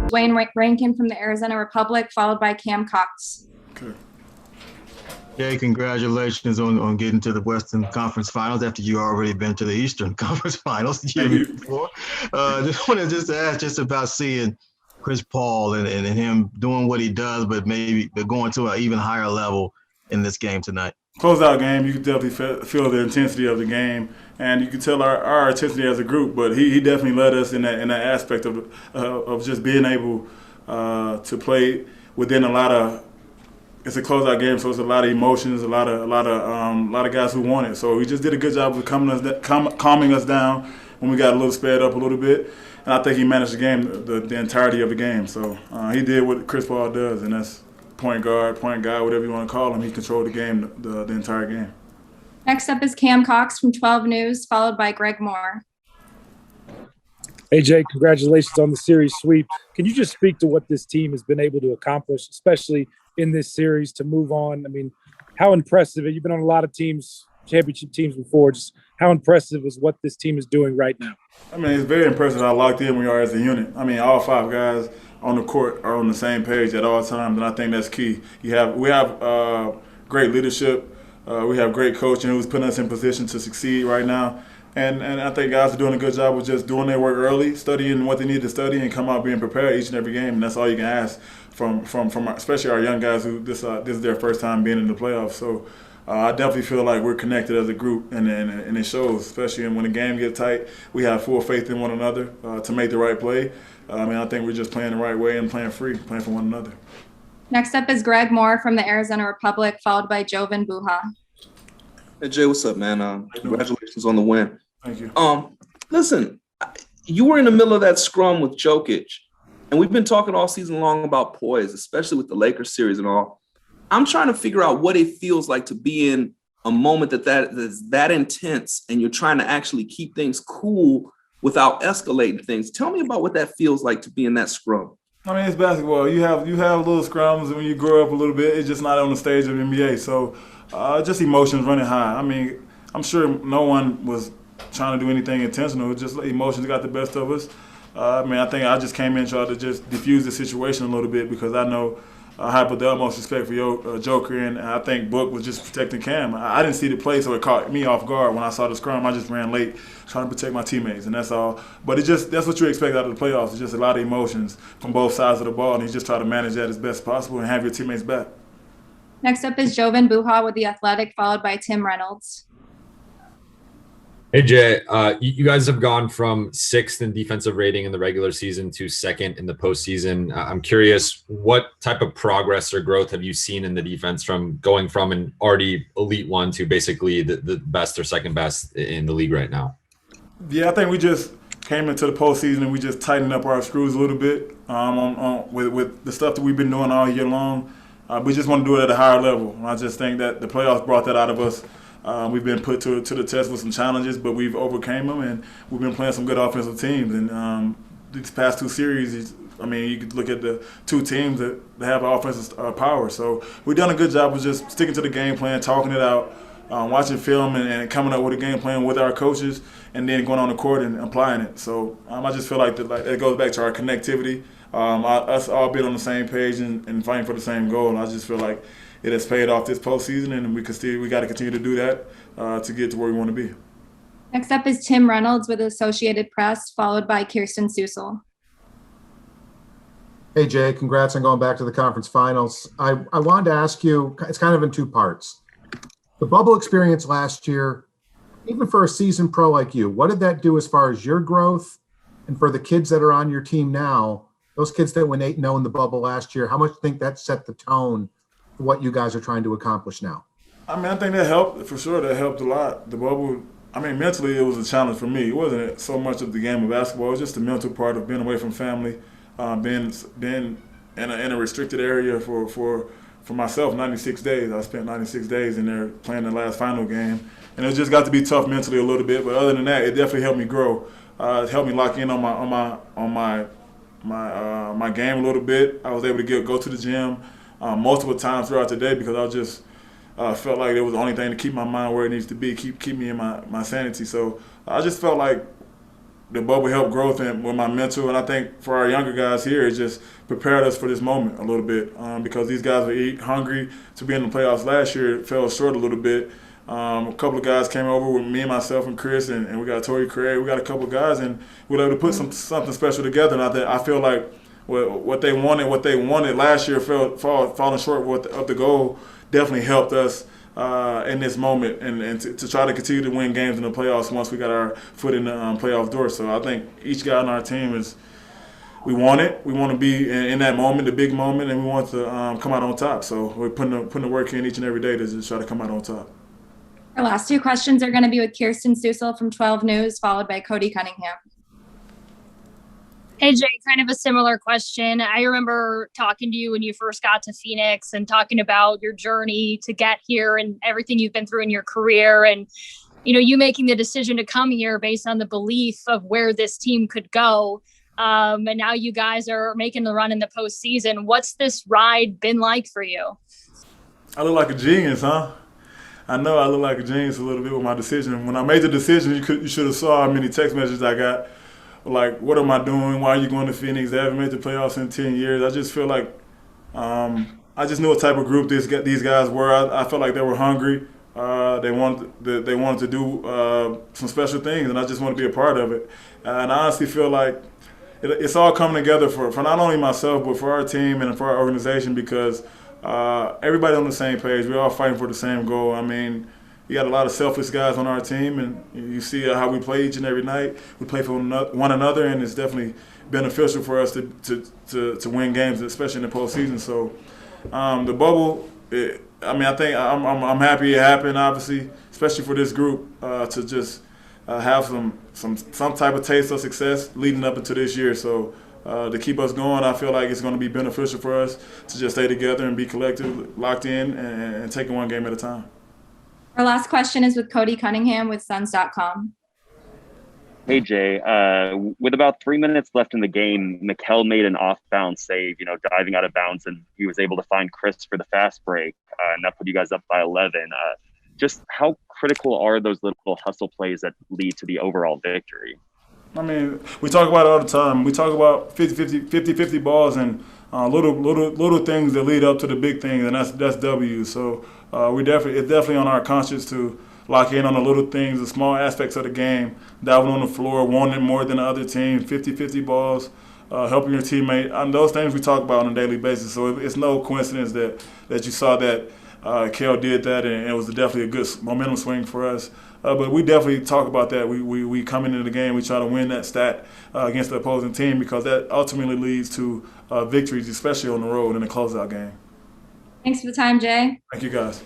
Dwayne Rankin from the Arizona Republic, followed by Cam Cox. Okay. Jay, congratulations on getting to the Western Conference Finals after you already been to the Eastern Conference Finals the year before. Just wanted to ask just about seeing Chris Paul and him doing what he does, but maybe going to an even higher level in this game tonight. Closeout game, you could definitely feel the intensity of the game, and you could tell our intensity as a group. But he definitely led us in that aspect of just being able to play within a lot of. It's a closeout game, so it's a lot of emotions, a lot of guys who want it. So he just did a good job of calming us down when we got a little sped up a little bit, and I think he managed the game, the entirety of the game. So he did what Chris Paul does, and that's point guard, whatever you want to call him. He controlled the game, the entire game. Next up is Cam Cox from 12 News, followed by Greg Moore. Hey, Jay, congratulations on the series sweep. Can you just speak to what this team has been able to accomplish, especially in this series, to move on? I mean, how impressive, you've been on a lot of teams, championship teams before, just how impressive is what this team is doing right now? I mean, it's very impressive how locked in we are as a unit. I mean, all five guys on the court are on the same page at all times, and I think that's key. We have great leadership. We have great coaching who's putting us in position to succeed right now. And I think guys are doing a good job of just doing their work early, studying what they need to study, and come out being prepared each and every game. And that's all you can ask from especially our young guys who this is their first time being in the playoffs. So I definitely feel like we're connected as a group, and it shows, especially when the game gets tight. We have full faith in one another to make the right play. I think we're just playing the right way and playing free, playing for one another. Next up is Greg Moore from the Arizona Republic, followed by Jovan Buha. Hey, Jay, what's up, man? Congratulations on the win. Thank you. Listen, you were in the middle of that scrum with Jokic, and we've been talking all season long about poise, especially with the Lakers series and all. I'm trying to figure out what it feels like to be in a moment that's that intense, and you're trying to actually keep things cool without escalating things. Tell me about what that feels like to be in that scrum. I mean, it's basketball. You have little scrums when you grow up a little bit. It's just not on the stage of the NBA. So just emotions running high. I mean, I'm sure no one was trying to do anything intentional. Just emotions got the best of us. I think I just came in and tried to just diffuse the situation a little bit, because I know I have the utmost respect for Joker, and I think Book was just protecting Cam. I didn't see the play, so it caught me off guard. When I saw the scrum, I just ran late trying to protect my teammates, and that's all. But that's what you expect out of the playoffs. It's just a lot of emotions from both sides of the ball, and you just try to manage that as best possible and have your teammates back. Next up is Jovan Buha with The Athletic, followed by Tim Reynolds. Hey, Jay, you guys have gone from 6th in defensive rating in the regular season to 2nd in the postseason. I'm curious, what type of progress or growth have you seen in the defense from going from an already elite one to basically the best or second best in the league right now? Yeah, I think we just came into the postseason and we just tightened up our screws a little bit with the stuff that we've been doing all year long. We just want to do it at a higher level. And I just think that the playoffs brought that out of us. We've been put to the test with some challenges, but we've overcame them, and we've been playing some good offensive teams. And these past two series, you could look at the two teams that have offensive power. So we've done a good job of just sticking to the game plan, talking it out, watching film, and coming up with a game plan with our coaches, and then going on the court and applying it. So I just feel like it goes back to our connectivity, us all being on the same page and fighting for the same goal. And I just feel like it has paid off this postseason, and we got to continue to do that to get to where we want to be. Next up is Tim Reynolds with Associated Press, followed by Kirsten Susel. Hey, Jay, congrats on going back to the conference finals. I wanted to ask you, it's kind of in two parts. The bubble experience last year, even for a seasoned pro like you, what did that do as far as your growth? And for the kids that are on your team now, those kids that went 8-0 in the bubble last year, how much do you think that set the tone for what you guys are trying to accomplish now? I think that helped, for sure. That helped a lot. The bubble, mentally it was a challenge for me. It wasn't so much of the game of basketball. It was just the mental part of being away from family, being in a restricted area for myself, 96 days. I spent 96 days in there playing the last final game. And it just got to be tough mentally a little bit. But other than that, it definitely helped me grow. It helped me lock in on my game a little bit. I was able to go to the gym multiple times throughout the day, because I just felt like it was the only thing to keep my mind where it needs to be, keep me in my sanity. So I just felt like the bubble helped growth and with my mental, and I think for our younger guys here, it just prepared us for this moment a little bit because these guys were hungry to be in the playoffs last year. It fell short a little bit. A couple of guys came over with me and myself and Chris, and we got Torrey Craig. We got a couple of guys, and we were able to put something special together. And I feel like what they wanted last year, falling short of the goal, definitely helped us in this moment and to try to continue to win games in the playoffs once we got our foot in the playoff door. So I think each guy on our team we want it. We want to be in that moment, the big moment, and we want to come out on top. So we're putting the work in each and every day to just try to come out on top. Our last two questions are going to be with Kirsten Susel from 12 News, followed by Cody Cunningham. Hey, Jay, kind of a similar question. I remember talking to you when you first got to Phoenix and talking about your journey to get here and everything you've been through in your career. And, you making the decision to come here based on the belief of where this team could go. And now you guys are making the run in the postseason. What's this ride been like for you? I look like a genius, huh? I know I look like a genius a little bit with my decision. When I made the decision, you should have saw how many text messages I got. Like, what am I doing? Why are you going to Phoenix? They haven't made the playoffs in 10 years. I just feel like I just knew what type of group these guys were. I felt like they were hungry. They wanted to do some special things, and I just want to be a part of it. And I honestly feel like it's all coming together for not only myself, but for our team and for our organization because everybody on the same page. We're all fighting for the same goal. I mean, you got a lot of selfless guys on our team, and you see how we play each and every night. We play for one another, and it's definitely beneficial for us to win games, especially in the postseason. So the bubble, I think I'm happy it happened, obviously, especially for this group to just have some type of taste of success leading up into this year. So to keep us going, I feel like it's going to be beneficial for us to just stay together and be collective, locked in, and taking one game at a time. Our last question is with Cody Cunningham with Suns.com. Hey, Jay. With about 3 minutes left in the game, Mikal made an off-bounds save, diving out of bounds, and he was able to find Chris for the fast break, and that put you guys up by 11. Just how critical are those little hustle plays that lead to the overall victory? I mean, we talk about it all the time. We talk about 50-50 balls and little things that lead up to the big things, and that's W. So it's definitely on our conscience to lock in on the little things, the small aspects of the game, diving on the floor, wanting more than the other team, 50-50 balls, helping your teammate. And those things we talk about on a daily basis. So it's no coincidence that you saw that Kel did that, and it was definitely a good momentum swing for us. But we definitely talk about that. We come into the game, we try to win that stat against the opposing team because that ultimately leads to victories, especially on the road in a closeout game. Thanks for the time, Jay. Thank you, guys.